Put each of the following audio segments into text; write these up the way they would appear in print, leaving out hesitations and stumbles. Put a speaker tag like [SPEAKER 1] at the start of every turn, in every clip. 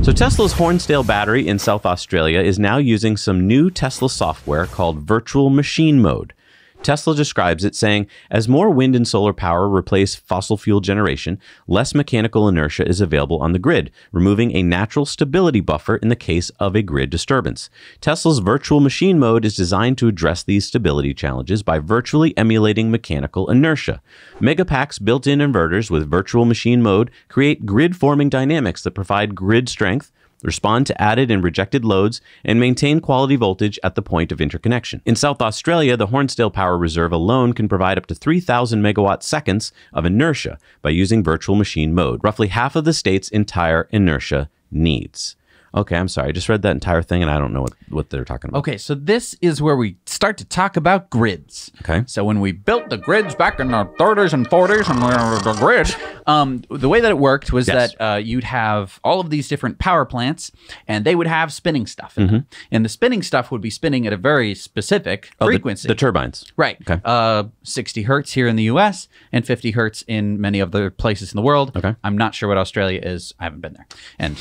[SPEAKER 1] So Tesla's Hornsdale battery in South Australia is now using some new Tesla software called virtual machine mode. Tesla describes it saying, as more wind and solar power replace fossil fuel generation, less mechanical inertia is available on the grid, removing a natural stability buffer in the case of a grid disturbance. Tesla's virtual machine mode is designed to address these stability challenges by virtually emulating mechanical inertia. Megapack's built-in inverters with virtual machine mode create grid-forming dynamics that provide grid strength, respond to added and rejected loads, and maintain quality voltage at the point of interconnection. In South Australia, the Hornsdale Power Reserve alone can provide up to 3,000 megawatt seconds of inertia by using virtual machine mode, roughly half of the state's entire inertia needs. Okay, I'm sorry. I just read that entire thing and I don't know what they're talking about.
[SPEAKER 2] Okay, so this is where we start to talk about grids.
[SPEAKER 1] Okay.
[SPEAKER 2] So when we built the grids back in the 30s and 40s and the grid, the way that it worked was that you'd have all of these different power plants and they would have spinning stuff in them. And the spinning stuff would be spinning at a very specific frequency.
[SPEAKER 1] The turbines.
[SPEAKER 2] Right.
[SPEAKER 1] Okay.
[SPEAKER 2] 60 hertz here in the US and 50 hertz in many other places in the world.
[SPEAKER 1] Okay.
[SPEAKER 2] I'm not sure what Australia is. I haven't been there. And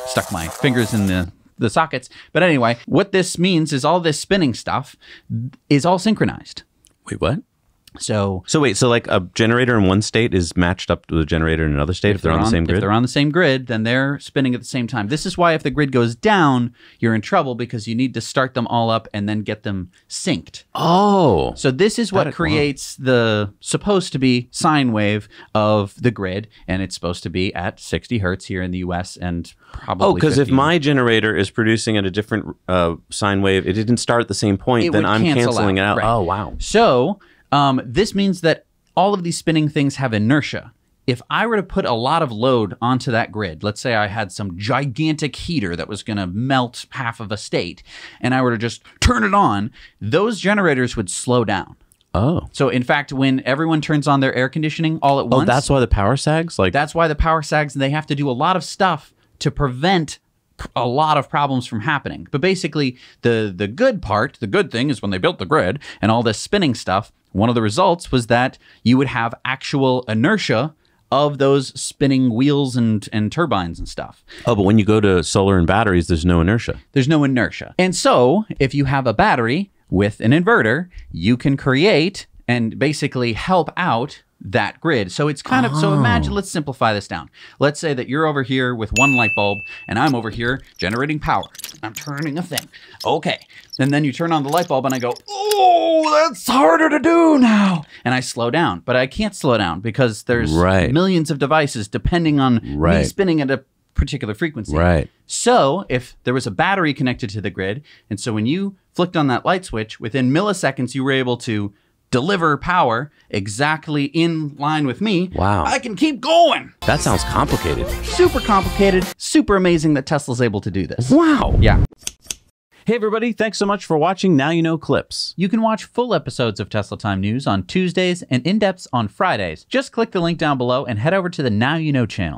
[SPEAKER 2] stuck my fingers in the sockets. But anyway, what this means is all this spinning stuff is all synchronized.
[SPEAKER 1] Wait, what?
[SPEAKER 2] So
[SPEAKER 1] wait, so like a generator in one state is matched up to a generator in another state if they're on the same grid?
[SPEAKER 2] If they're on the same grid, then they're spinning at the same time. This is why if the grid goes down, you're in trouble because you need to start them all up and then get them synced.
[SPEAKER 1] Oh.
[SPEAKER 2] So this is what creates the supposed to be sine wave of the grid, and it's supposed to be at 60 hertz here in the US and probably
[SPEAKER 1] because if my generator is producing at a different sine wave, it didn't start at the same point, then I'm canceling it out.
[SPEAKER 2] Right.
[SPEAKER 1] Oh, wow.
[SPEAKER 2] So this means that all of these spinning things have inertia. If I were to put a lot of load onto that grid, let's say I had some gigantic heater that was going to melt half of a state, and I were to just turn it on, those generators would slow down.
[SPEAKER 1] Oh.
[SPEAKER 2] So in fact, when everyone turns on their air conditioning all at once...
[SPEAKER 1] Oh, that's why the power sags?
[SPEAKER 2] That's why the power sags, and they have to do a lot of stuff to prevent a lot of problems from happening. But basically, the good part, the good thing is when they built the grid and all this spinning stuff, one of the results was that you would have actual inertia of those spinning wheels and turbines and stuff.
[SPEAKER 1] Oh, but when you go to solar and batteries, there's no inertia.
[SPEAKER 2] There's no inertia. And so if you have a battery with an inverter, you can create and basically help out that grid. So it's kind of, so imagine, let's simplify this down. Let's say that you're over here with one light bulb and I'm over here generating power. I'm turning a thing. Okay. And then you turn on the light bulb and I go, oh, that's harder to do now. And I slow down, but I can't slow down because there's millions of devices depending on me spinning at a particular frequency.
[SPEAKER 1] Right.
[SPEAKER 2] So if there was a battery connected to the grid, and so when you flicked on that light switch, within milliseconds, you were able to deliver power exactly in line with me.
[SPEAKER 1] Wow.
[SPEAKER 2] I can keep going.
[SPEAKER 1] That sounds complicated.
[SPEAKER 2] Super complicated. Super amazing that Tesla's able to do this.
[SPEAKER 1] Wow.
[SPEAKER 2] Yeah.
[SPEAKER 1] Hey everybody, thanks so much for watching Now You Know Clips.
[SPEAKER 2] You can watch full episodes of Tesla Time News on Tuesdays and in-depths on Fridays. Just click the link down below and head over to the Now You Know channel.